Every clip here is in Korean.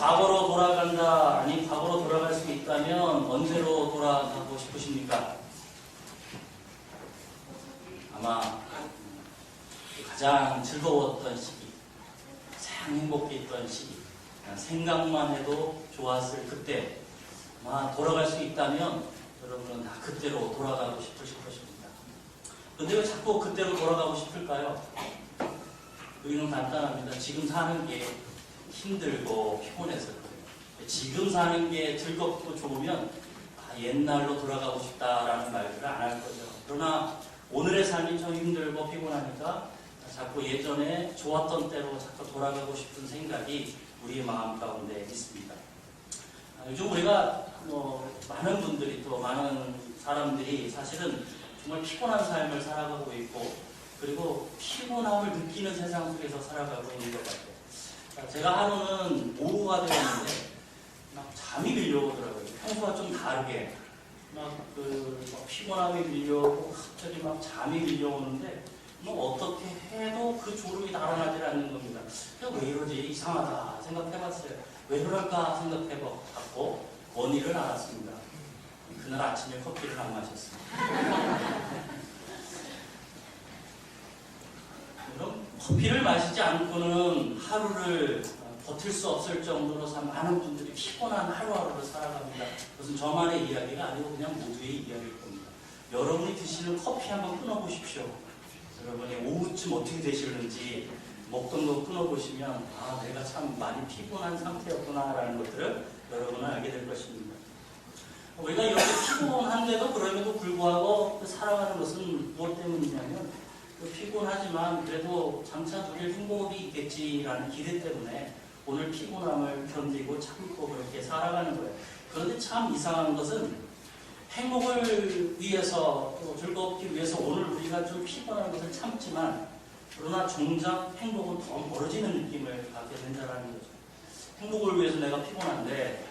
과거로 돌아간다, 아니 과거로 돌아갈 수 있다면 언제로 돌아가고 싶으십니까? 아마 가장 즐거웠던 시기, 가장 행복했던 시기, 생각만 해도 좋았을 그때, 아마 돌아갈 수 있다면 여러분은 다 그때로 돌아가고 싶으실 것입니다. 근데 왜 자꾸 그때로 돌아가고 싶을까요? 의미는 간단합니다. 지금 사는 게 힘들고 피곤해서 그래요. 지금 사는 게 즐겁고 좋으면 옛날로 돌아가고 싶다라는 말들을 안 할 거죠. 그러나 오늘의 삶이 좀 힘들고 피곤하니까 자꾸 예전에 좋았던 때로 자꾸 돌아가고 싶은 생각이 우리의 마음 가운데 있습니다. 요즘 우리가 많은 분들이 또 많은 사람들이 사실은 정말 피곤한 삶을 살아가고 있고 그리고 피곤함을 느끼는 세상 속에서 살아가고 있는 것 같아요. 제가 하루는 오후가 되었는데 막 잠이 밀려오더라고요. 평소와 좀 다르게 막 피곤함이 밀려오고 갑자기 막 잠이 밀려오는데 어떻게 해도 그 졸음이 달아나질 않는 겁니다. 왜 이러지? 이상하다 생각해봤어요. 왜 그럴까 생각해봤고 원인을 알았습니다. 그날 아침에 커피를 안 마셨습니다. 그럼 커피를 마시지 않고는 하루를 버틸 수 없을 정도로 많은 분들이 피곤한 하루하루를 살아갑니다. 그것은 저만의 이야기가 아니고 그냥 모두의 이야기일 겁니다. 여러분이 드시는 커피 한번 끊어보십시오. 여러분이 오후쯤 어떻게 되시는지 먹던 거 끊어보시면 내가 참 많이 피곤한 상태였구나 라는 것들을 여러분은 알게 될 것입니다. 우리가 이렇게 피곤한데도 그럼에도 불구하고 살아가는 것은 무엇 때문이냐면 피곤하지만 그래도 장차 누릴 행복이 있겠지라는 기대 때문에 오늘 피곤함을 견디고 참고 그렇게 살아가는 거예요. 그런데 참 이상한 것은 행복을 위해서 또 즐겁기 위해서 오늘 우리가 좀 피곤한 것을 참지만 그러나 정작 행복은 더 멀어지는 느낌을 갖게 된다는 거죠. 행복을 위해서 내가 피곤한데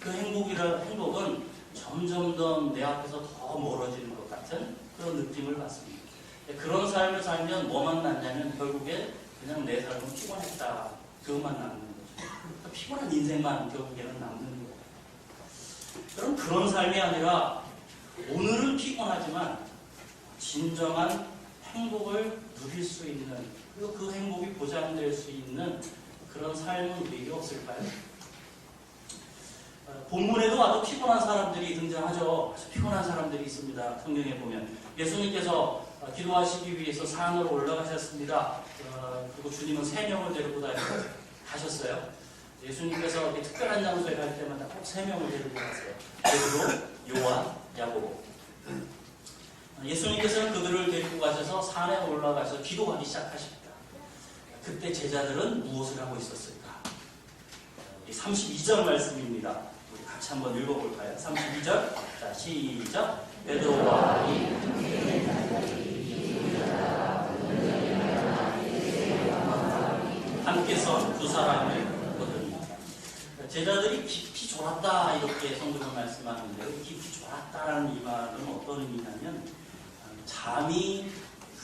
그 행복은 점점 더 내 앞에서 더 멀어지는 것 같은 그런 느낌을 받습니다. 그런 삶을 살면 뭐만 남냐면 결국에 그냥 내 삶은 피곤했다. 그것만 남는 거죠. 그러니까 피곤한 인생만 결국에는 남는 거예요. 그럼 그런 삶이 아니라 오늘은 피곤하지만 진정한 행복을 누릴 수 있는 그리고 그 행복이 보장될 수 있는 그런 삶은 우리에게 없을까요? 본문에도 아주 피곤한 사람들이 등장하죠. 아주 피곤한 사람들이 있습니다. 성경에 보면 예수님께서 기도하시기 위해서 산으로 올라가셨습니다. 그리고 주님은 3명을 데리고 가셨어요. 예수님께서 특별한 장소에 갈 때마다 꼭 3명을 데리고 갔어요. 베드로, 요한, 야고보. 예수님께서는 그들을 데리고 가셔서 산에 올라가서 기도하기 시작하십니다. 그때 제자들은 무엇을 하고 있었을까? 32절 말씀입니다. 우리 같이 한번 읽어볼까요? 32절. 자, 시작. 베드로와 함께 선 두 사람을 거듭니다. 제자들이 깊이 졸았다 이렇게 성경은 말씀하는데요. 깊이 졸았다라는 이 말은 어떤 의미냐면 잠이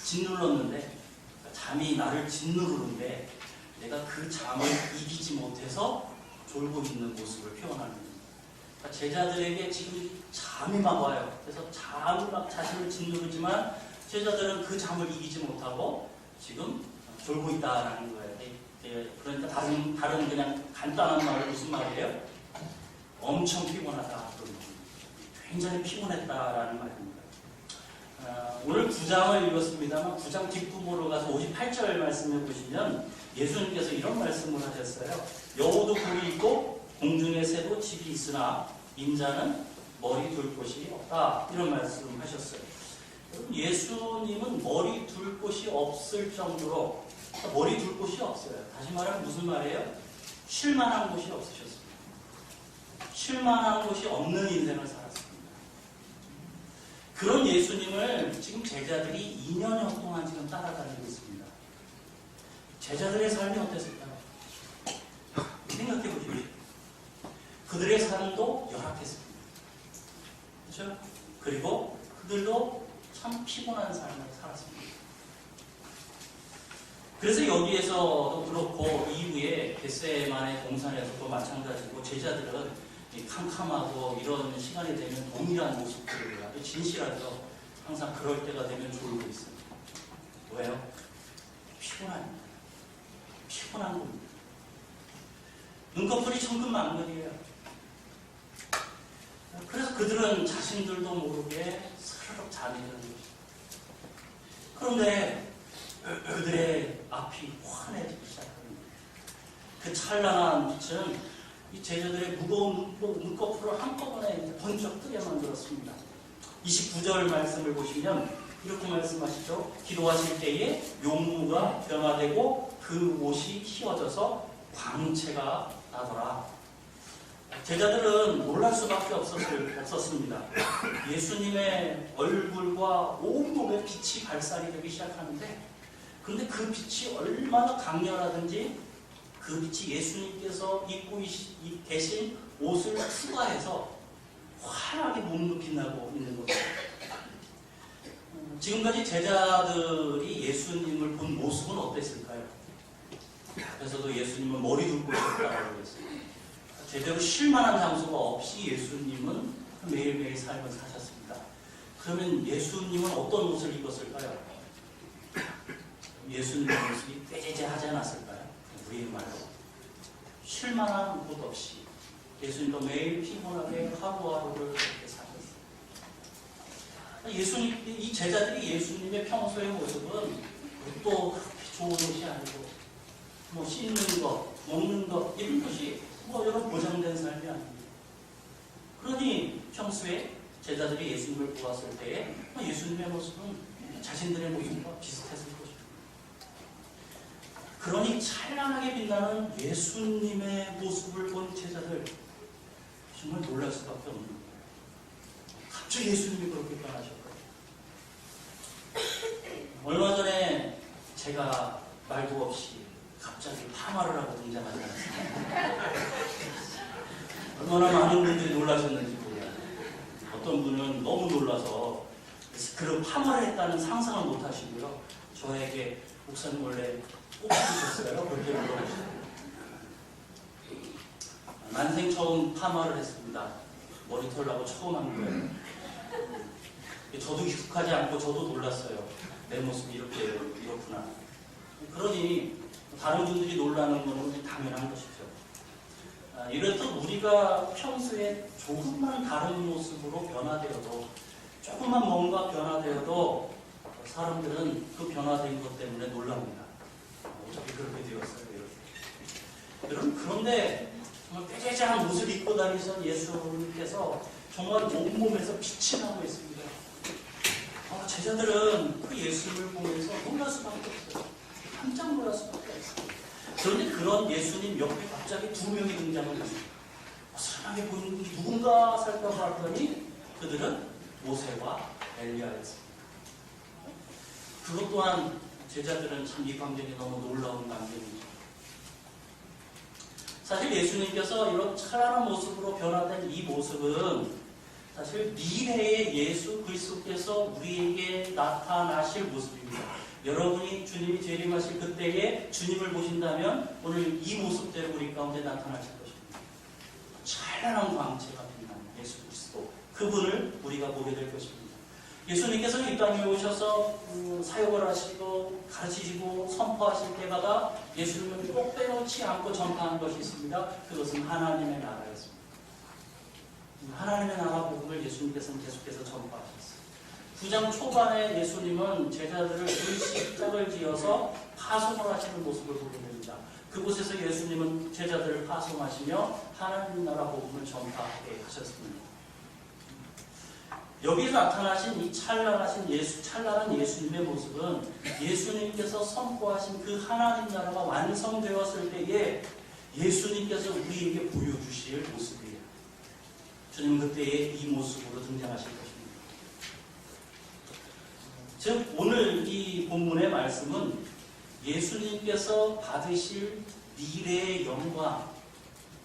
짓눌렀는데 잠이 나를 짓누르는데 내가 그 잠을 이기지 못해서 졸고 있는 모습을 표현하는 겁니다. 그러니까 제자들에게 지금 잠이 막 와요. 그래서 잠이 막 자신을 짓누르지만 제자들은 그 잠을 이기지 못하고 지금 졸고 있다라는 거예요. 그러니까 다른 그냥 간단한 말은 무슨 말이에요? 엄청 피곤하다. 굉장히 피곤했다라는 말입니다. 오늘 9장을 읽었습니다만 9장 뒷부분으로 가서 58절 말씀해 보시면 예수님께서 이런 말씀을 하셨어요. 여우도 굴이 있고 공중의 새도 집이 있으나 인자는 머리 둘 곳이 없다. 이런 말씀 하셨어요. 예수님은 머리 둘 곳이 없을 정도로 머리 둘 곳이 없어요. 다시 말하면 무슨 말이에요? 쉴만한 곳이 없으셨습니다. 쉴만한 곳이 없는 인생을 살았습니다. 그런 예수님을 지금 제자들이 2년여 동안 지금 따라다니고 있습니다. 제자들의 삶이 어땠을까요? 생각해 보십시오. 그들의 삶도 열악했습니다. 그렇죠? 그리고 그들도 참 피곤한 삶을 살았습니다. 그래서 여기에서도 그렇고 이후에 겟세마네 동산에서도 마찬가지고 제자들은 이 캄캄하고 이런 시간이 되면 동일한 모습들을 아주 진실하죠. 항상 그럴 때가 되면 졸고 있습니다. 왜요? 피곤합니다. 피곤한 겁니다. 눈꺼풀이 천근만근이에요. 그래서 그들은 자신들도 모르게 스르륵 잠이 드는 것입니다. 그런데 그들의 앞이 환해지기 시작합니다. 그 찬란한 빛은 이 제자들의 무거운 눈꺼풀을 한꺼번에 번쩍 뜨게 만들었습니다. 29절 말씀을 보시면 이렇게 말씀하시죠. 기도하실 때에 용무가 변화되고 그 옷이 휘어져서 광채가 나더라. 제자들은 놀랄 수밖에 없었습니다. 예수님의 얼굴과 온몸에 빛이 발산이 되기 시작하는데, 그런데 그 빛이 얼마나 강렬하든지 그 빛이 예수님께서 입고 계신 옷을 추가해서 환하게 몸도 빛나고 있는 겁니다. 지금까지 제자들이 예수님을 본 모습은 어땠을까요? 그래서도 예수님은 머리 둘고 있었다고 했어요. 제대로 쉴만한 장소가 없이 예수님은 매일매일 삶을 사셨습니다. 그러면 예수님은 어떤 옷을 입었을까요? 예수님의 모습이 꾀죄죄하지 않았을까요? 우리의 말로 쉴만한 곳 없이 예수님도 매일 피곤하게 하루하루를 그렇게 사셨어요. 예수님, 이 제자들이 예수님의 평소의 모습은 또 그렇게 좋은 옷이 아니고 뭐 씻는 것, 먹는 것 이런 것이 뭐 여러 보장된 삶이 아닙니다. 그러니 평소에 제자들이 예수님을 보았을 때에 예수님의 모습은 자신들의 모습과 비슷했을 것입니다. 그러니 찬란하게 빛나는 예수님의 모습을 본 제자들 정말 놀랄 수밖에 없는 거예요. 갑자기 예수님이 그렇게 변하셨거든요. 얼마 전에 제가 말도 없이 갑자기 파마를 하고 등장하지 않았습니까? 얼마나 많은 분들이 놀라셨는지 몰라요. 어떤 분은 너무 놀라서 그런 파마를 했다는 상상을 못 하시고요. 저에게 목사님 원래 꼭 해주셨어요? 그렇게 물어보시더라고요. 난생 처음 파마를 했습니다. 머리털 나고 처음 한 거예요. 저도 익숙하지 않고 저도 놀랐어요. 내 모습이 이렇구나. 그러니 다른 분들이 놀라는 것은 당연한 것이죠. 이렇듯 우리가 평소에 조금만 다른 모습으로 변화되어도, 조금만 뭔가 변화되어도 사람들은 그 변화된 것 때문에 놀랍니다. 어떻게 그렇게 되었어요? 여러분, 그런데 정말 꾀죄죄한 옷을 입고 다니던 예수님께서 정말 온몸에서 빛이 나고 있습니다. 제자들은 그 예수님을 보면서 놀랄 수밖에 없어요. 깜짝 놀랄 수밖에 없어요. 그런데 그런 예수님 옆에 갑자기 두 명이 등장을 했어요. 어수선하게 보이는 분이 누군가 살펴봤더니 그들은 모세와 엘리야였습니다. 그것 또한 제자들은 참 이 광경이 너무 놀라운 광경이죠. 사실 예수님께서 이런 찬란한 모습으로 변화된 이 모습은 사실 미래의 예수 그리스도께서 우리에게 나타나실 모습입니다. 여러분이 주님이 재림하실 그때에 주님을 보신다면 오늘 이 모습대로 우리 가운데 나타나실 것입니다. 찬란한 광채가 빛나는 예수 그리스도, 그분을 우리가 보게 될 것입니다. 예수님께서 이 땅에 오셔서 사역을 하시고 가르치시고 선포하실 때마다 예수님은 꼭 빼놓지 않고 전파한 것이 있습니다. 그것은 하나님의 나라였습니다. 하나님의 나라 복음을 예수님께서는 계속해서 전파하셨어요. 9장 초반에 예수님은 제자들을 둘씩 짝을 지어서 파송을 하시는 모습을 보게 됩니다. 그곳에서 예수님은 제자들을 파송하시며 하나님 나라 복음을 전파하게 하셨습니다. 여기서 나타나신 이 찬란한 예수님의 모습은 예수님께서 선포하신 그 하나님 나라가 완성되었을 때에 예수님께서 우리에게 보여주실 모습이에요. 주님 그때에 이 모습으로 등장하실 것입니다. 즉 오늘 이 본문의 말씀은 예수님께서 받으실 미래의 영광,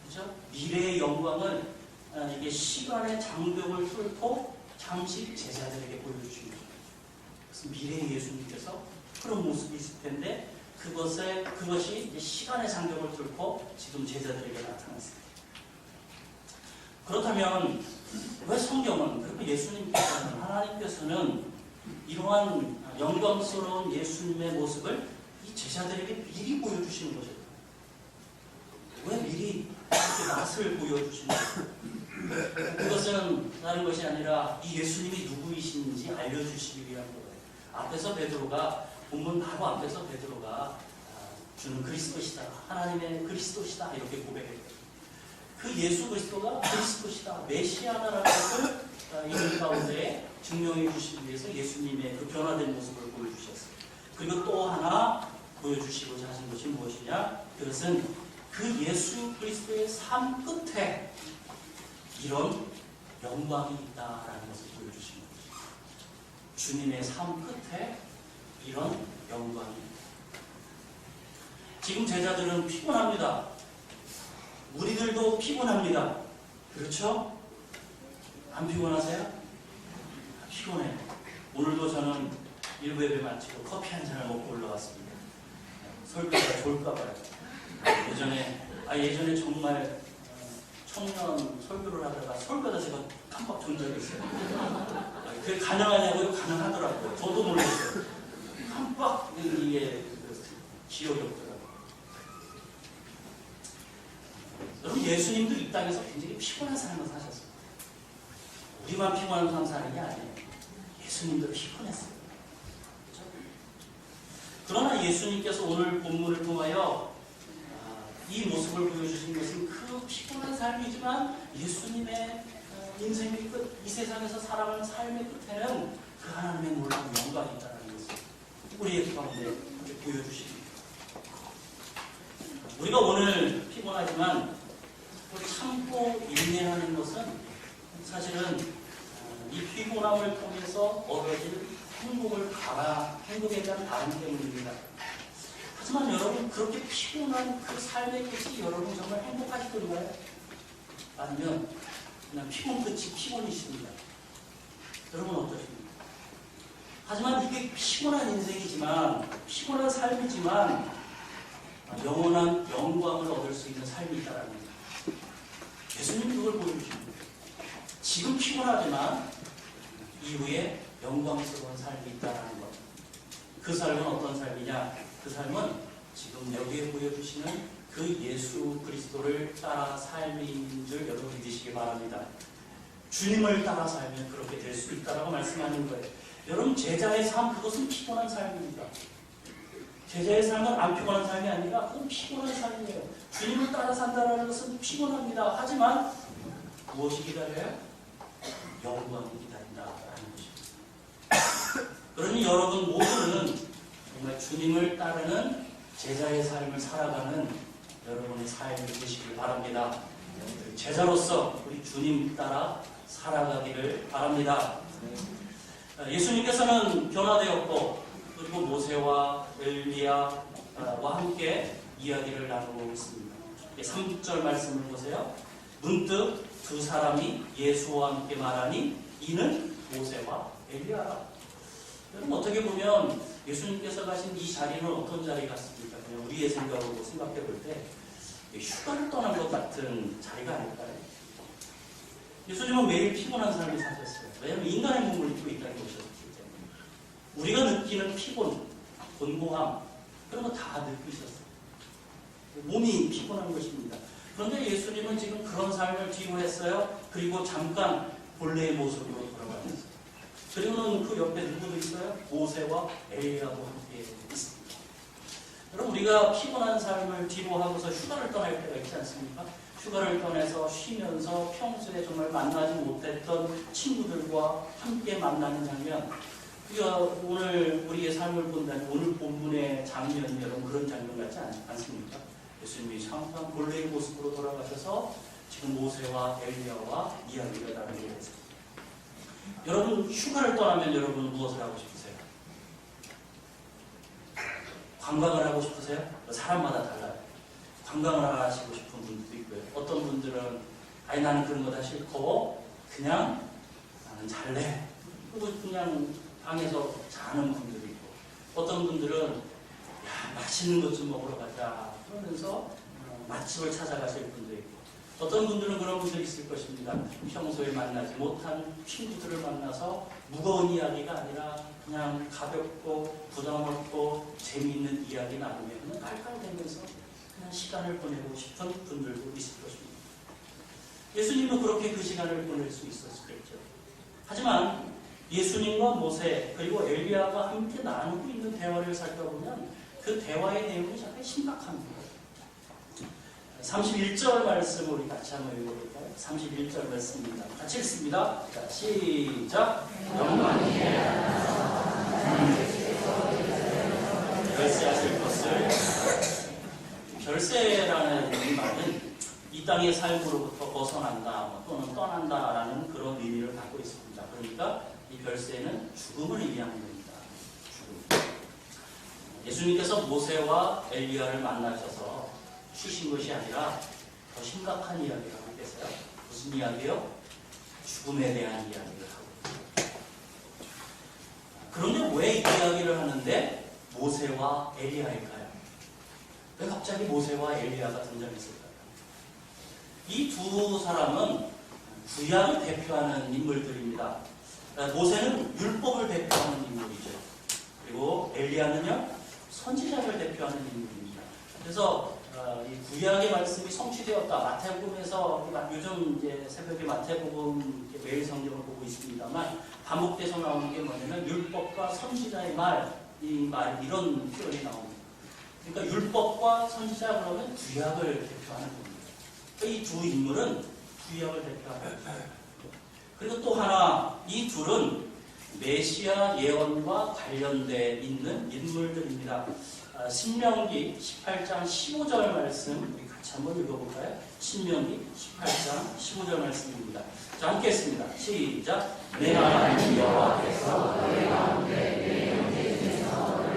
그렇죠? 미래의 영광을 이게 시간의 장벽을 뚫고 잠시 제자들에게 보여주신 거죠. 그래서 미래의 예수님께서 그런 모습이 있을 텐데 그것이 이제 시간의 장벽을 뚫고 지금 제자들에게 나타났습니다. 그렇다면 왜 성경은, 그리고 예수님께서는, 하나님께서는 이러한 영광스러운 예수님의 모습을 이 제자들에게 미리 보여주시는 것일까? 왜 미리 이렇게 맛을 보여주시는 것일까? 그것은 다른 것이 아니라 이 예수님이 누구이신지 알려주시기 위한 거예요. 앞에서 베드로가, 본문 바로 앞에서 베드로가 주는 그리스도시다, 하나님의 그리스도시다 이렇게 고백했거든요. 그 예수 그리스도가 그리스도시다, 메시아다라는 것을 이 가운데 증명해 주시기 위해서 예수님의 그 변화된 모습을 보여주셨어요. 그리고 또 하나 보여주시고자 하신 것이 무엇이냐? 그것은 그 예수 그리스도의 삶 끝에 이런 영광이 있다라는 것을 보여주신 거죠. 주님의 삶 끝에 이런 영광이 있다. 지금 제자들은 피곤합니다. 우리들도 피곤합니다. 그렇죠? 안 피곤하세요? 피곤해요. 오늘도 저는 일부 예배 마치고 커피 한 잔을 먹고 올라왔습니다. 설교가 좋을까봐요. 예전에 정말 청년 설교를 하다가 설교다 제가 깜빡 존 적이 있어요. 그게 가능하냐고요? 가능하더라고요. 저도 몰랐어요. 깜빡 이게 기억이 없더라고요. 여러분, 예수님도 이 땅에서 굉장히 피곤한 삶을 사셨어요. 우리만 피곤한 삶 사는 게 아니에요. 예수님도 피곤했어요. 그렇죠? 그러나 예수님께서 오늘 본문을 통하여 이 모습을 보여주신 것은 그 피곤한 삶이지만 예수님의 인생의 끝, 이 세상에서 살아가는 삶의 끝에는 그 하나님의 놀라운 영광이 있다는 것을 우리의 가운데 보여주십니다. 우리가 오늘 피곤하지만 참고 인내하는 것은 사실은 이 피곤함을 통해서 얻어질 행복에 대한 바람 때문입니다. 하지만 여러분, 그렇게 피곤한 그 삶의 끝이 여러분 정말 행복하시던가요? 아니면 그냥 피곤 끝이 피곤이십니다. 여러분 어떠십니까? 하지만 이게 피곤한 인생이지만, 피곤한 삶이지만 영원한 영광을 얻을 수 있는 삶이 있다는 겁니다. 예수님 그걸 보여주십니다. 지금 피곤하지만 이후에 영광스러운 삶이 있다는 것. 그 삶은 어떤 삶이냐? 그 삶은 지금 여기에 보여주시는 그 예수 그리스도를 따라 삶인 줄 여러분 믿으시기 바랍니다. 주님을 따라 살면 그렇게 될 수 있다라고 말씀하는 거예요. 여러분, 제자의 삶, 그것은 피곤한 삶입니다. 제자의 삶은 안 피곤한 삶이 아니라 그건 피곤한 삶이에요. 주님을 따라 산다는 것은 피곤합니다. 하지만 무엇이 기다려요? 영광이 기다린다라는 것입니다. 그러니 여러분 모두는 정말 주님을 따르는 제자의 삶을 살아가는 여러분의 삶이 되시길 바랍니다. 제자로서 우리 주님 따라 살아가기를 바랍니다. 예수님께서는 변화되었고, 그리고 모세와 엘리야와 함께 이야기를 나누고 있습니다. 3절 말씀을 보세요. 문득 두 사람이 예수와 함께 말하니 이는 모세와 엘리야라. 여러분, 어떻게 보면 예수님께서 가신 이 자리는 어떤 자리 같습니까? 그냥 우리의 생각으로 생각해 볼 때 휴가를 떠난 것 같은 자리가 아닐까요? 예수님은 매일 피곤한 삶을 사셨어요. 왜냐하면 인간의 몸을 입고 있다는 것이었기 때문에. 우리가 느끼는 피곤, 곤고함, 그런 거 다 느끼셨어요. 몸이 피곤한 것입니다. 그런데 예수님은 지금 그런 삶을 뒤로 했어요. 그리고 잠깐 본래의 모습으로 돌아가셨어요. 그리고는 그 옆에 누구도 있어요? 모세와 엘리야도 함께 있습니다. 여러분, 우리가 피곤한 삶을 뒤로 하고서 휴가를 떠날 때가 있지 않습니까? 휴가를 떠나서 쉬면서 평소에 정말 만나지 못했던 친구들과 함께 만나는 장면, 우리가 오늘 우리의 삶을 본다면 오늘 본문의 장면이 여러분 그런 장면 같지 않습니까? 예수님이 항상 본래의 모습으로 돌아가셔서 지금 모세와 엘리야와 이야기를 나누게 됐습니다. 여러분, 휴가를 떠나면 여러분은 무엇을 하고 싶으세요? 관광을 하고 싶으세요? 사람마다 달라요. 관광을 하시고 싶은 분들도 있고요. 어떤 분들은 아니 나는 그런 거 다 싫고 그냥 나는 잘래. 그리고 그냥 방에서 자는 분들이 있고, 어떤 분들은 야 맛있는 것 좀 먹으러 가자 그러면서 맛집을 찾아가실 분도 있고, 어떤 분들은 그런 분들이 있을 것입니다. 평소에 만나지 못한 친구들을 만나서 무거운 이야기가 아니라 그냥 가볍고 부담 없고 재미있는 이야기 나누며 깔깔대면서 그냥 시간을 보내고 싶은 분들도 있을 것입니다. 예수님은 그렇게 그 시간을 보낼 수 있었겠죠. 하지만 예수님과 모세 그리고 엘리야가 함께 나누고 있는 대화를 살펴보면 그 대화의 내용이 정말 심각합니다. 31절 말씀을 우리 같이 한번 읽어볼까요? 31절 말씀입니다. 같이 읽습니다. 자, 시작. 별세하실 것을. 별세라는 이 말은 이 땅의 삶으로부터 벗어난다 또는 떠난다라는 그런 의미를 갖고 있습니다. 그러니까 이 별세는 죽음을 의미하는 겁니다. 죽음. 예수님께서 모세와 엘리야를 만나셔서 쉬신 것이 아니라 더 심각한 이야기를 하고 계세요. 무슨 이야기요? 죽음에 대한 이야기를 하고 있습니다. 그런데 왜 이 이야기를 하는데 모세와 엘리야일까요? 왜 갑자기 모세와 엘리야가 등장했을까요? 이 두 사람은 구약을 대표하는 인물들입니다. 모세는 율법을 대표하는 인물이죠. 그리고 엘리야는요, 선지자를 대표하는 인물입니다. 그래서 이 구약의 말씀이 성취되었다. 마태복음에서 요즘 이제 새벽에 마태복음 매일 성경을 보고 있습니다만 반복돼서 나오는 게 뭐냐면 율법과 선지자의 이런 표현이 나옵니다. 그러니까 율법과 선지자 그러면 구약을 대표하는 겁니다. 이 두 인물은 구약을 대표하는 겁니다. 그리고 또 하나, 이 둘은 메시아 예언과 관련돼 있는 인물들입니다. 신명기 18장 15절 말씀 우리 같이 한번 읽어볼까요? 신명기 18장 15절 말씀입니다. 자, 함께 했습니다. 시작. 내 하나님 여호와께서 너희 가운데 내 형제 중에서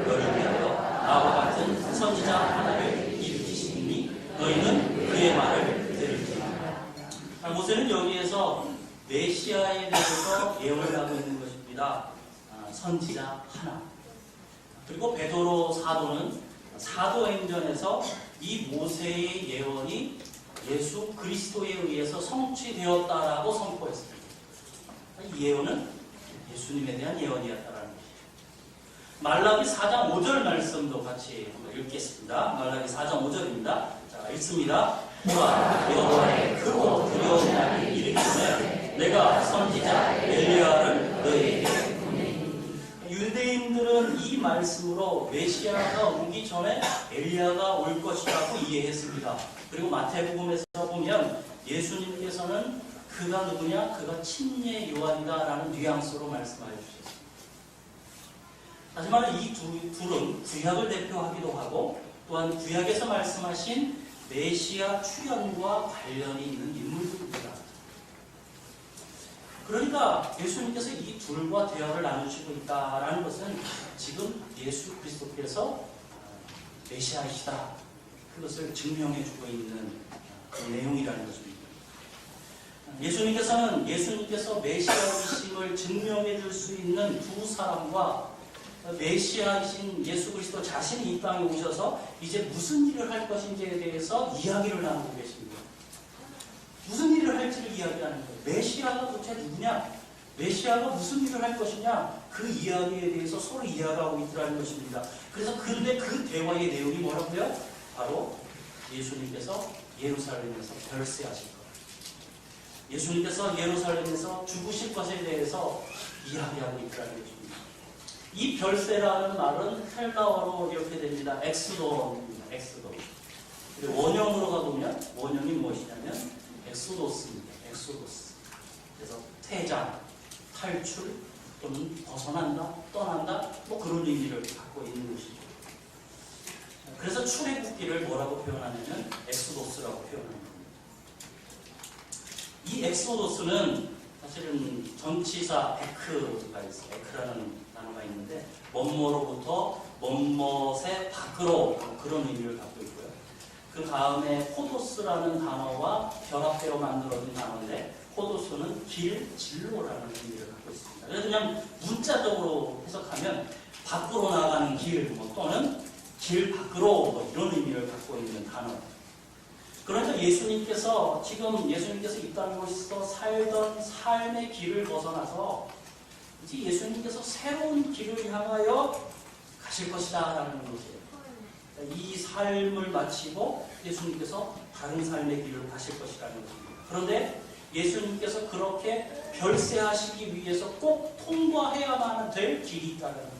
너를 위하여 나와 같은 선지자 하나를 일으키시니 너희는 그의 말을 들을지어다. 모세는 여기에서 메시아에 대해서 예언을 하고 있는 것입니다. 선지자 하나. 그리고 베드로 사도는 사도행전에서 이 모세의 예언이 예수 그리스도에 의해서 성취되었다라고 선포했습니다. 이 예언은 예수님에 대한 예언이었다라는 것이죠. 말라기 4장 5절 말씀도 같이 한번 읽겠습니다. 말라기 4장 5절입니다. 자, 읽습니다. 보라, 여호와의 크고 두려운 날이 이르기에 내가 선지자 엘리야를 너희에게. 유대인들은 이 말씀으로 메시아가 오기 전에 엘리야가 올 것이라고 이해했습니다. 그리고 마태복음에서 보면 예수님께서는 그가 누구냐? 그가 침례 요한이다라는 뉘앙스로 말씀하여 주셨습니다. 하지만 이 둘은 구약을 대표하기도 하고 또한 구약에서 말씀하신 메시아 출현과 관련이 있는 인물들입니다. 그러니까 예수님께서 이 둘과 대화를 나누시고 있다라는 것은 지금 예수 그리스도께서 메시아이시다. 그것을 증명해주고 있는 그 내용이라는 것입니다. 예수님께서 메시아이심을 증명해줄 수 있는 두 사람과 메시아이신 예수 그리스도 자신이 이 땅에 오셔서 이제 무슨 일을 할 것인지에 대해서 이야기를 나누고 계십니다. 무슨 일을 할지를 이야기하는 거예요. 메시아가 도대체 누구냐? 메시아가 무슨 일을 할 것이냐? 그 이야기에 대해서 서로 이야기하고 있더라는 것입니다. 그래서 근데 그 대화의 내용이 뭐라고요? 바로 예수님께서 예루살렘에서 별세하실 것. 예수님께서 예루살렘에서 죽으실 것에 대해서 이야기하고 있더라는 것입니다. 이 별세라는 말은 헬라어로 이렇게 됩니다. 엑스도입니다. 엑스도. 원형으로 가보면 원형이 무엇이냐면 엑소도스입니다. 엑소도스. 그래서 퇴장, 탈출 또는 벗어난다, 떠난다 뭐 그런 의미를 갖고 있는 것이죠. 그래서 출애굽기를 뭐라고 표현하냐면 엑소도스라고 표현합니다. 이 엑소도스는 사실은 전치사 에크가 있어요. 에크라는 단어가 있는데 뭐뭐로부터 뭐뭇의 밖으로 그런 의미를 갖고 있고요. 그 다음에 포도스라는 단어와 결합되어 만들어진 단어인데 포도스는 길, 진로라는 의미를 갖고 있습니다. 그래서 그냥 문자적으로 해석하면 밖으로 나가는 길 또는 길 밖으로 뭐 이런 의미를 갖고 있는 단어. 그러니까 예수님께서 이 땅에서 살던 삶의 길을 벗어나서 이제 예수님께서 새로운 길을 향하여 가실 것이다 라는 것이에요. 이 삶을 마치고 예수님께서 다른 삶의 길을 가실 것이라는 것입니다. 그런데 예수님께서 그렇게 별세하시기 위해서 꼭 통과해야만 될 길이 있다는 거예요.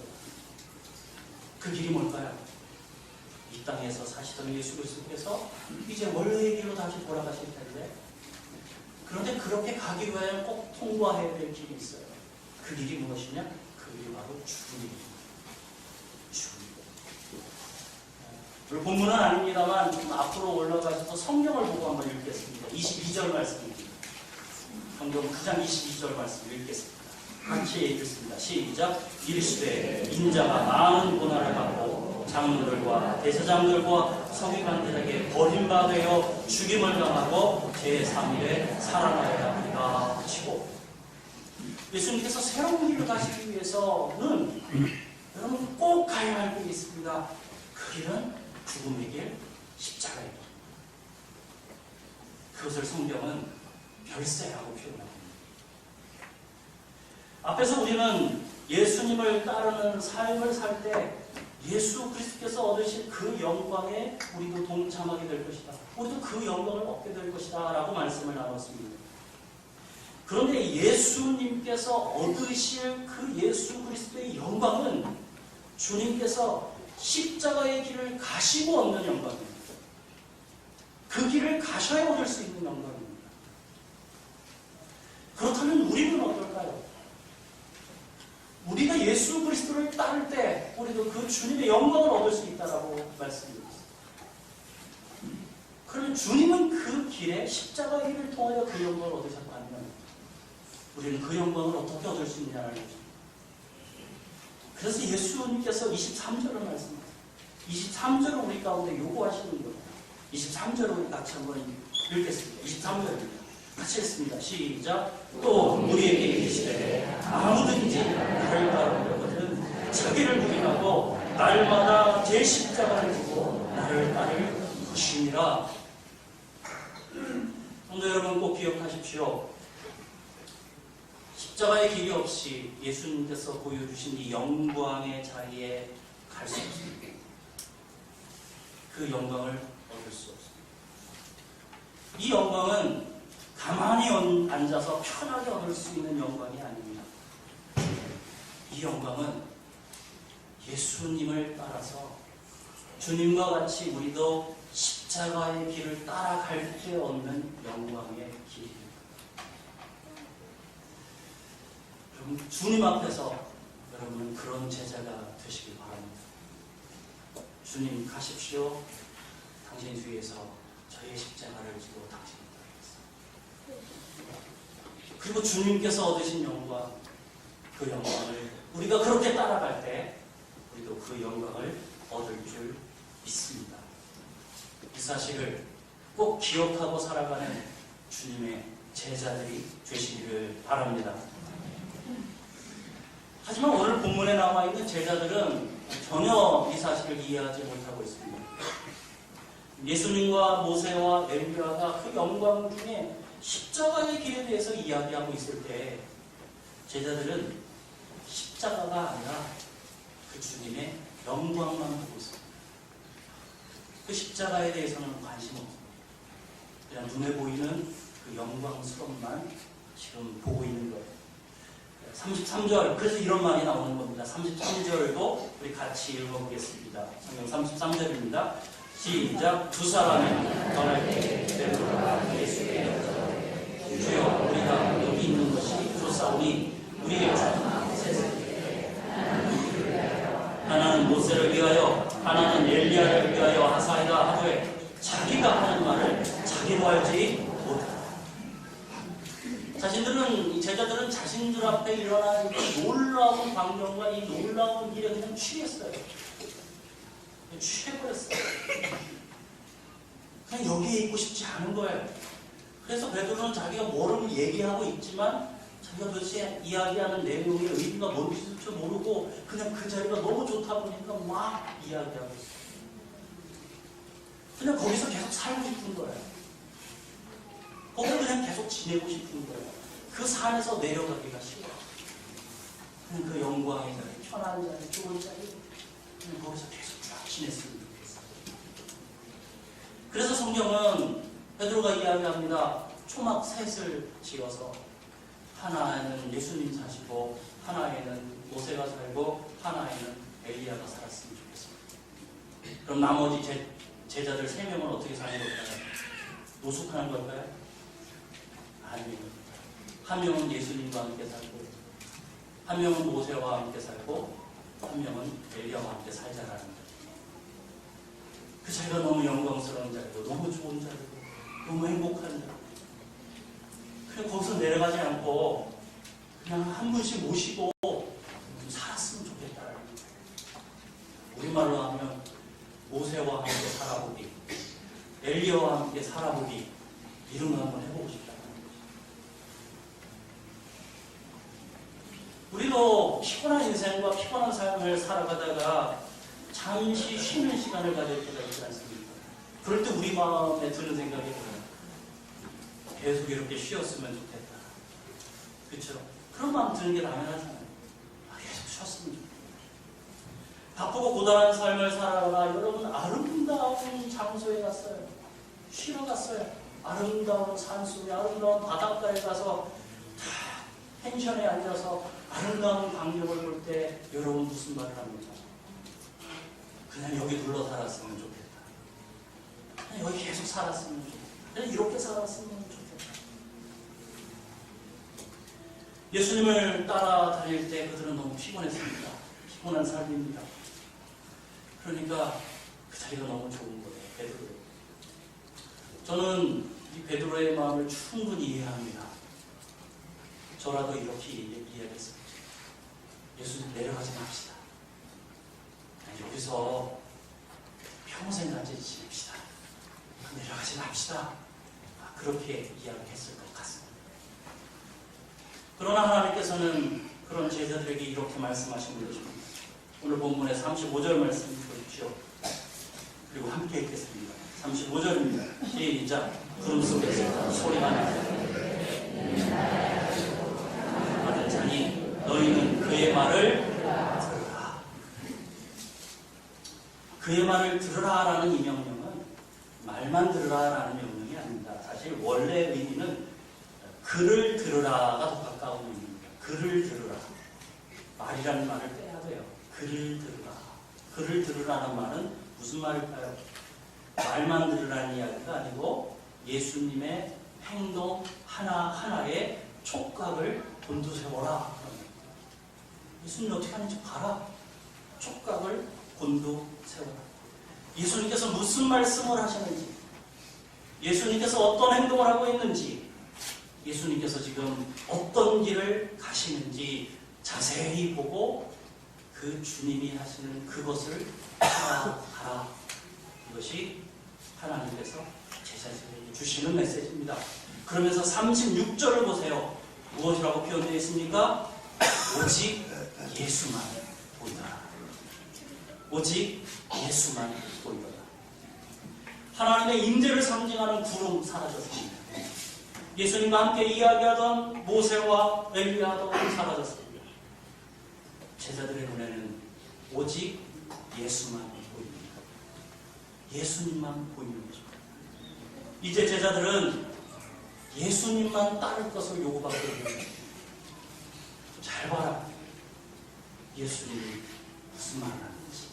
그 길이 뭘까요? 이 땅에서 사시던 예수 그리스도께서 이제 원래의 길로 다시 돌아가실 텐데, 그런데 그렇게 가기 위하여 꼭 통과해야 될 길이 있어요. 그 길이 무엇이냐? 그 길이 바로 죽음입니다. 오늘 본문은 아닙니다만 좀 앞으로 올라가셔서 성경을 보고 한번 읽겠습니다. 22절 말씀입니다. 성경 9장 22절 말씀 읽겠습니다. 같이 읽겠습니다. 시작. 이르시되 인자가 많은 고난을 받고 장로들과 대제장들과 서기관들에게 버림받아 죽임을 당하고 제3일에 살아나야 하리라 하시고, 예수님께서 새로운 길을 가시기 위해서는 여러분 꼭 가야 할 길이 있습니다. 그 길은 죽음의 길, 십자가의 길. 그것을 성경은 별세라고 표현합니다. 앞에서 우리는 예수님을 따르는 삶을 살 때 예수 그리스도께서 얻으신 그 영광에 우리도 동참하게 될 것이다. 우리도 그 영광을 얻게 될 것이다 라고 말씀을 나눴습니다. 그런데 예수님께서 얻으실 그 예수 그리스도의 영광은 주님께서 십자가의 길을 가시고 얻는 영광입니다. 그 길을 가셔야 얻을 수 있는 영광입니다. 그렇다면 우리는 어떨까요? 우리가 예수 그리스도를 따를 때 우리도 그 주님의 영광을 얻을 수 있다라고 말씀드렸습니다. 그러면 주님은 그 길에 십자가의 길을 통하여 그 영광을 얻으셨다면 우리는 그 영광을 어떻게 얻을 수 있느냐는 것입니다. 그래서 예수님께서 23절을 말씀하세요. 23절을 우리 가운데 요구하시는 거예요. 23절을 우리 같이 한번 읽겠습니다. 23절입니다. 같이 읽습니다. 시작. 또 우리에게 이르시되 아무든지 나를 따르려거든 자기를 부인하고 날마다 제 십자가를 지고 나를 따를 것이니라. 성도 여러분 꼭 기억하십시오. 십자가의 길이 없이 예수님께서 보여주신 이 영광의 자리에 갈 수 없습니다. 그 영광을 얻을 수 없습니다. 이 영광은 가만히 앉아서 편하게 얻을 수 있는 영광이 아닙니다. 이 영광은 예수님을 따라서 주님과 같이 우리도 십자가의 길을 따라갈 때 얻는 영광의 길입니다. 여러분, 주님 앞에서 여러분은 그런 제자가 되시길 바랍니다. 주님 가십시오. 당신 뒤에서 저의 십자가를 지고 당신을 따르겠습니다. 그리고 주님께서 얻으신 영광, 그 영광을 우리가 그렇게 따라갈 때 우리도 그 영광을 얻을 줄 믿습니다. 이 사실을 꼭 기억하고 살아가는 주님의 제자들이 되시기를 바랍니다. 하지만 오늘 본문에 나와 있는 제자들은 전혀 이 사실을 이해하지 못하고 있습니다. 예수님과 모세와 엘리야가 그 영광 중에 십자가의 길에 대해서 이야기하고 있을 때 제자들은 십자가가 아니라 그 주님의 영광만 보고 있습니다. 그 십자가에 대해서는 관심 없습니다. 그냥 눈에 보이는 그 영광스러움만 지금 보고 있는 거예요. 33절, 그래서 이런 말이 나오는 겁니다. 33절도 우리 같이 읽어보겠습니다. 성경 33절입니다. 시작. 두 사람이 떠날 때 베드로가 예수께 여쭤되 주여 우리가 여기 있는 것이 좋사오니 우리의 주 하나는 모세를 위하여 하나는 엘리야를 위하여 하사이다 하되 자기가 하는 말을 자기도 알지 못하다. 이 제자들은 자신들 앞에 일어난 이 놀라운 광경과 이 놀라운 일에 그냥 취했어요. 취해버렸어요. 그냥 여기에 있고 싶지 않은 거예요. 그래서 베드로는 자기가 뭐를 얘기하고 있지만 자기가 도대체 이야기하는 내용의 의미가 뭔지도 모르고 그냥 그 자리가 너무 좋다 보니까 막 이야기하고 있어요. 그냥 거기서 계속 살고 싶은 거예요. 거기서 그냥 계속 지내고 싶은 거예요. 그 산에서 내려가기가 싫어요. 그냥 그 영광의 자리, 편한 자리, 좋은 자리, 그냥 거기서 계속 쫙 지냈으면 좋겠어요. 그래서 성경은 베드로가 이야기합니다. 초막 셋을 지어서 하나에는 예수님 사시고 하나에는 모세가 살고 하나에는 엘리야가 살았으면 좋겠습니다. 그럼 나머지 제자들 3명은 어떻게 사는 걸까요? 노숙하는 걸까요? 아니요. 한 명은 예수님과 함께 살고, 한 명은 모세와 함께 살고, 한 명은 엘리야와 함께 살자라는 거예요. 그 자리가 너무 영광스러운 자리고, 너무 좋은 자리고, 너무 행복한 자리고, 그냥 거기서 내려가지 않고 그냥 한 분씩 모시고 좀 살았으면 좋겠다라는 거예요. 우리말로 하면 모세와 함께 살아보기, 엘리야와 함께 살아보기, 이런 거 한번 해보고 싶다는 거죠. 우리도 피곤한 인생과 피곤한 삶을 살아가다가 잠시 쉬는 시간을 가질 때가 있지 않습니까? 그럴 때 우리 마음에 드는 생각이 뭐예요? 계속 이렇게 쉬었으면 좋겠다. 그렇죠? 그런 마음 드는 게 당연하잖아요. 계속 쉬었으면 좋겠다. 바쁘고 고단한 삶을 살아가 여러분 아름다운 장소에 갔어요. 쉬러 갔어요. 아름다운 산속에, 아름다운 바닷가에 가서 다 펜션에 앉아서 아름다운 광경을 볼 때 여러분 무슨 말을 합니까? 그냥 여기 눌러 살았으면 좋겠다. 그냥 여기 계속 살았으면 좋겠다. 그냥 이렇게 살았으면 좋겠다. 예수님을 따라다닐 때 그들은 너무 피곤했습니다. 피곤한 삶입니다. 그러니까 그 자리가 너무 좋은 거예요. 베드로. 저는 이 베드로의 마음을 충분히 이해합니다. 저라도 이렇게 이야기했습니다. 예수님 내려가지 맙시다. 여기서 평생 같이 지냅시다. 내려가지 맙시다. 그렇게 이야기했을 것 같습니다. 그러나 하나님께서는 그런 제자들에게 이렇게 말씀하신 것입니다. 오늘 본문의 35절 말씀 보십시오. 그리고 함께 읽겠습니다. 35절입니다. 시작. 구름 속에서 소리가 나서 받은 자니 너희는 그의 말을 들으라. 그의 말을 들으라라는 이 명령은 말만 들으라라는 명령이 아닙니다. 사실 원래 의미는 글을 들으라가 더 가까운 의미입니다. 글을 들으라. 말이라는 말을 빼야 돼요. 글을 들으라. 글을 들으라는 말은 무슨 말일까요? 말만 들으라는 이야기가 아니고 예수님의 행동 하나하나에 촉각을 곤두세워라. 예수님이 어떻게 하는지 봐라. 촉각을 곤두세워라. 예수님께서 무슨 말씀을 하시는지, 예수님께서 어떤 행동을 하고 있는지, 예수님께서 지금 어떤 길을 가시는지 자세히 보고 그 주님이 하시는 그것을 따라가라. 이것이 하나님께서 제자들에게 주시는 메시지입니다. 그러면서 36절을 보세요. 무엇이라고 표현되어 있습니까? 오직 예수만 보이더라. 오직 예수만 보이더라. 하나님의 임재를 상징하는 구름 사라졌습니다. 예수님과 함께 이야기하던 모세와 엘리야도 사라졌습니다. 제자들의 눈에는 오직 예수만 보입니다. 예수님만 보이는 것입니다. 이제 제자들은 예수님만 따를 것을 요구받고 있습니다. 잘 봐라. 예수님이 무슨 말을 하는지,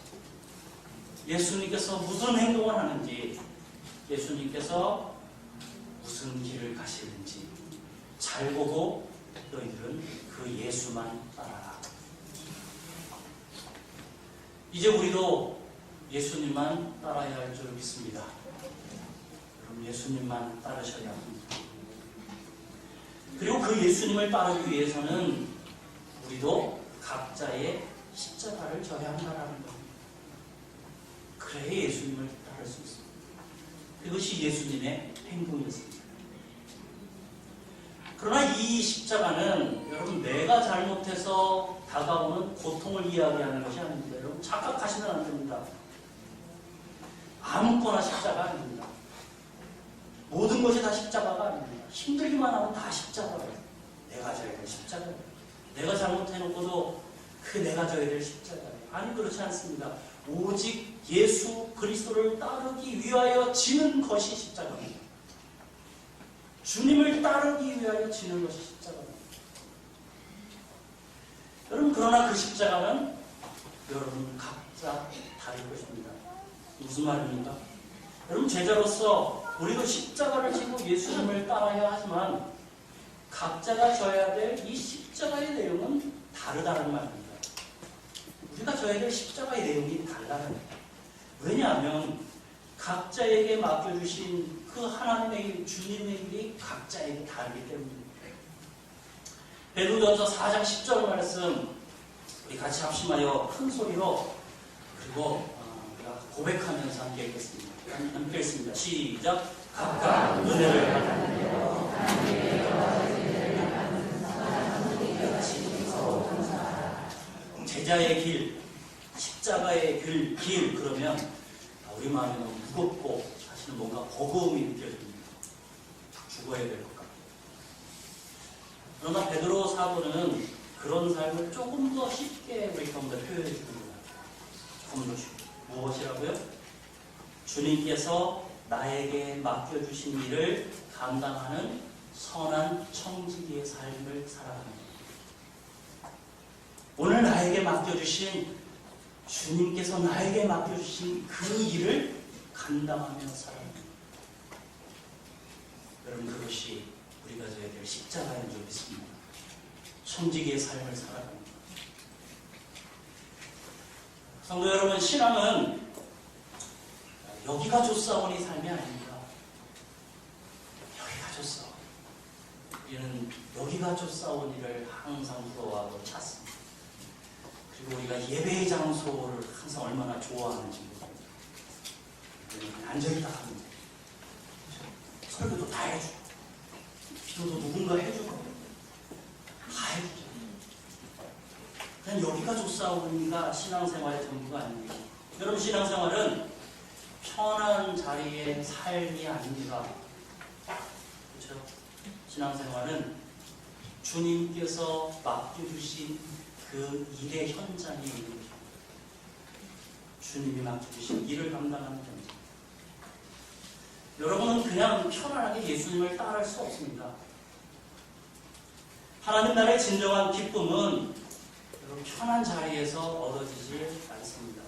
예수님께서 무슨 행동을 하는지, 예수님께서 무슨 길을 가시는지 잘 보고 너희들은 그 예수만 따라라. 이제 우리도 예수님만 따라야 할 줄 믿습니다. 그럼 예수님만 따르셔야 합니다. 그리고 그 예수님을 따르기 위해서는 우리도 각자의 십자가를 져야 한다는 겁니다. 그래야 예수님을 따를 수 있습니다. 그것이 예수님의 행동이었습니다. 그러나 이 십자가는 여러분 내가 잘못해서 다가오는 고통을 이야기하는 것이 아닙니다. 여러분 착각하시면 안 됩니다. 아무거나 십자가 아닙니다. 모든 것이 다 십자가가 아닙니다. 힘들기만 하면 다 십자가예요. 내가 져야 될 십자가예요. 내가 잘못해놓고도 그 내가 져야 될 십자가예요. 아니, 그렇지 않습니다. 오직 예수 그리스도를 따르기 위하여 지는 것이 십자가입니다. 주님을 따르기 위하여 지는 것이 십자가입니다. 여러분, 그러나 그 십자가는 여러분 각자 다를 것입니다. 무슨 말입니까? 여러분, 제자로서 우리도 십자가를 지고 예수님을 따라야 하지만 각자가 져야 될 이 십자가의 내용은 다르다는 말입니다. 우리가 져야 될 십자가의 내용이 달라요. 왜냐하면 각자에게 맡겨주신 그 하나님의 일, 주님의 일이 각자에게 다르기 때문입니다. 베드로전서 4장 10절 말씀 우리 같이 합심하여 큰 소리로 그리고 고백하면서 함께 읽겠습니다. 함께 읽습니다. 시작. 각각 은혜를 받으며 제자의 길, 십자가의 길 그러면 우리 마음에 너무 무겁고 사실은 뭔가 버거움이 느껴집니다. 죽어야 될 것 같아요. 그러나 베드로 사도는 그런 삶을 조금 더 쉽게 우리 가운데 표현해 줍니다. 조금 더 쉽게. 무엇이라고요? 주님께서 나에게 맡겨주신 일을 감당하는 선한 청지기의 삶을 살아갑니다. 오늘 나에게 맡겨주신 주님께서 나에게 맡겨주신 그 일을 감당하며 살아갑니다. 여러분, 그것이 우리가 져야 될 십자가인 줄 믿습니다. 청지기의 삶을 살아갑니다. 성도 여러분, 신앙은 여기가 좋사오니 삶이 아닙니다. 여기가 좋사오니. 우리는 여기가 좋사오니를 항상 부러워하고 찾습니다. 그리고 우리가 예배의 장소를 항상 얼마나 좋아하는지 모릅니다. 안전히 다 합니다. 설교도 다 해주고, 기도도 누군가 해주고, 다 해주죠. 그냥 여기가 좋사오니가 신앙생활의 전부가 아닙니다. 여러분, 신앙생활은 편한 자리의 삶이 아닙니다. 그렇죠? 신앙생활은 주님께서 맡겨주신 그 일의 현장에 있는 것. 주님이 맡겨주신 일을 감당하는 현장. 여러분은 그냥 편안하게 예수님을 따라할 수 없습니다. 하나님 나라의 진정한 기쁨은 여러분 편한 자리에서 얻어지지 않습니다.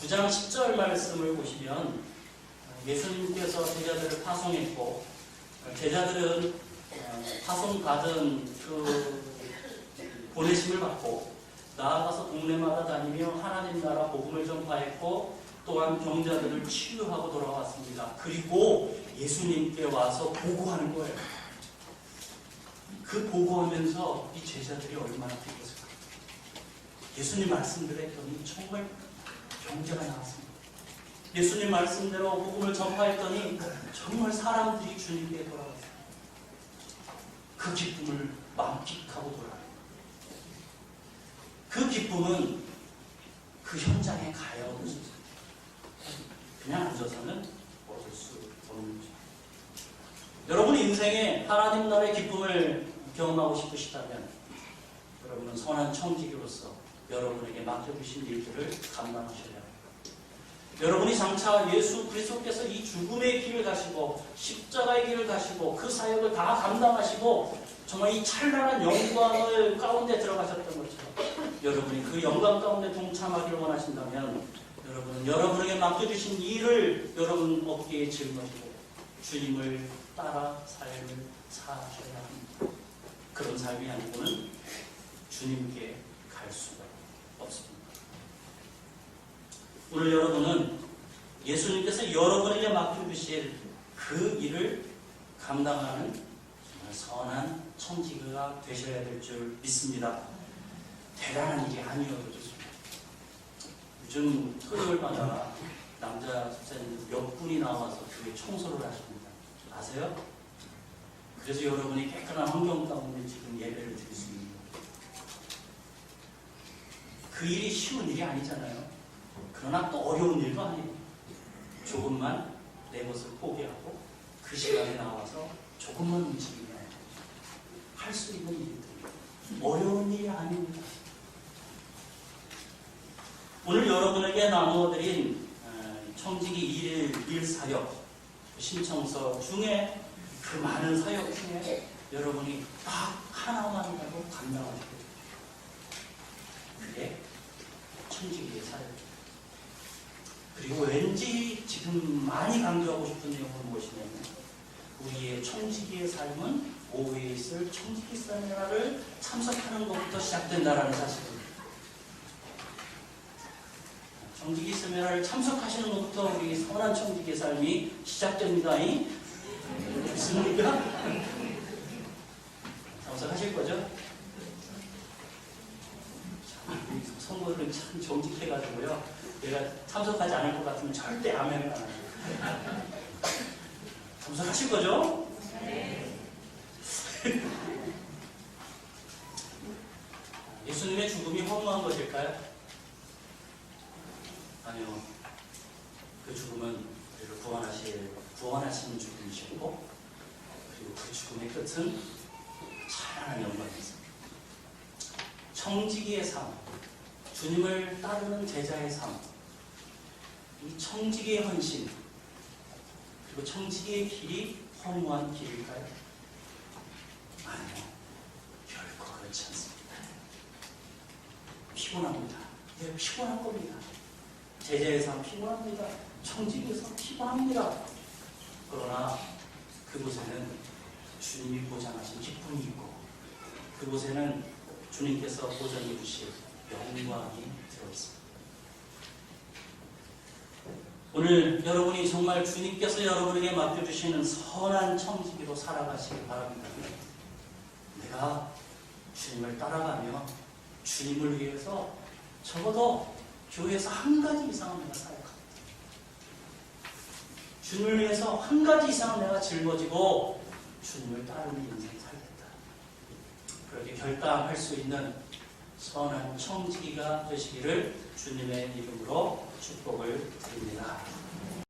9장 10절 말씀을 보시면 예수님께서 제자들을 파송했고 제자들은 파송받은 그 보내심을 받고 나아가서 동네마다 다니며 하나님 나라 복음을 전파했고 또한 병자들을 치유하고 돌아왔습니다. 그리고 예수님께 와서 보고하는 거예요. 그 보고하면서 이 제자들이 얼마나 기뻤을까. 예수님 말씀대로 했더니 정말 병자가 나왔습니다. 예수님 말씀대로 복음을 전파했더니 정말 사람들이 주님께 돌아왔어요. 그 기쁨을 만끽하고 돌아와요. 그 기쁨은 그 현장에 가야 얻을 수 있어요. 그냥 앉아서는 얻을 수 없는 거죠. 여러분이 인생에 하나님 나라의 기쁨을 경험하고 싶으시다면 여러분은 선한 청지기로서 여러분에게 맡겨주신 일들을 감당하셔야 합니다. 여러분이 장차 예수 그리스도께서 이 죽음의 길을 가시고 십자가의 길을 가시고 그 사역을 다 감당하시고 정말 이 찬란한 영광을 가운데 들어가셨던 것처럼 여러분이 그 영광 가운데 동참하기를 원하신다면 여러분은 여러분에게 맡겨주신 일을 여러분 어깨에 짊어지고 주님을 따라 삶을 사셔야 합니다. 그런 삶이 아니고는 주님께 갈 수가 없습니다. 오늘 여러분은 예수님께서 여러분에게 맡겨주실 그 일을 감당하는 선한 청지기가 되셔야 될 줄 믿습니다. 대단한 일이 아니어도 좋습니다. 요즘 토요일마다 남자 집사님들 몇 분이 나와서 교회 청소를 하십니다. 아세요? 그래서 여러분이 깨끗한 환경 가운데 지금 예배를 드릴 수 있는 거예요. 그 일이 쉬운 일이 아니잖아요. 그러나 또 어려운 일도 아니에요. 조금만 내 것을 포기하고 그 시간에 나와서 조금만 움직이면 할 수 있는 일들입니다. 어려운 일이 아닙니다. 오늘 여러분에게 나누어드린 청지기 1일 사역 신청서 중에 그 많은 사역 중에 여러분이 딱 하나만이라도 감당하시게 됩니다. 그게 청지기의 사역입니다. 그리고 왠지 지금 많이 강조하고 싶은 내용은 무엇이냐면 우리의 청지기의 삶은 오후에 있을 청지기 세미나를 참석하는 것부터 시작된다는 사실입니다. 청지기 세미나를 참석하시는 것부터 우리 선한 청지기의 삶이 시작됩니다. 좋습니까? 참석하실 거죠? 선거를 참 정직해가지고요. 내가 참석하지 않을 것 같으면 절대 아멘을 안 해요. 참석하실 거죠? 네. 예수님의 죽음이 허무한 것일까요? 아니요. 그 죽음은 우리를 구원하시는 죽음이셨고, 그리고 그 죽음의 끝은 찬란한 영광이었습니다. 청지기의 삶, 주님을 따르는 제자의 삶, 이 청지기의 헌신, 그리고 청지기의 길이 허무한 길일까요? 아니요. 결코 그렇지 않습니다. 피곤합니다. 네, 피곤한 겁니다. 제자의 삶 피곤합니다. 청지기의 삶 피곤합니다. 그러나 그곳에는 주님이 보장하신 기쁨이 있고 그곳에는 주님께서 보장해 주실 영광이 들어있습니다. 오늘 여러분이 정말 주님께서 여러분에게 맡겨주시는 선한 청지기로 살아가시기 바랍니다. 내가 주님을 따라가며 주님을 위해서 적어도 교회에서 한 가지 이상은 내가 사역합니다. 주님을 위해서 한 가지 이상은 내가 짊어지고 주님을 따르는 인생 살겠다. 그렇게 결단할 수 있는 선한 청지기가 되시기를 주님의 이름으로 축복을 드립니다.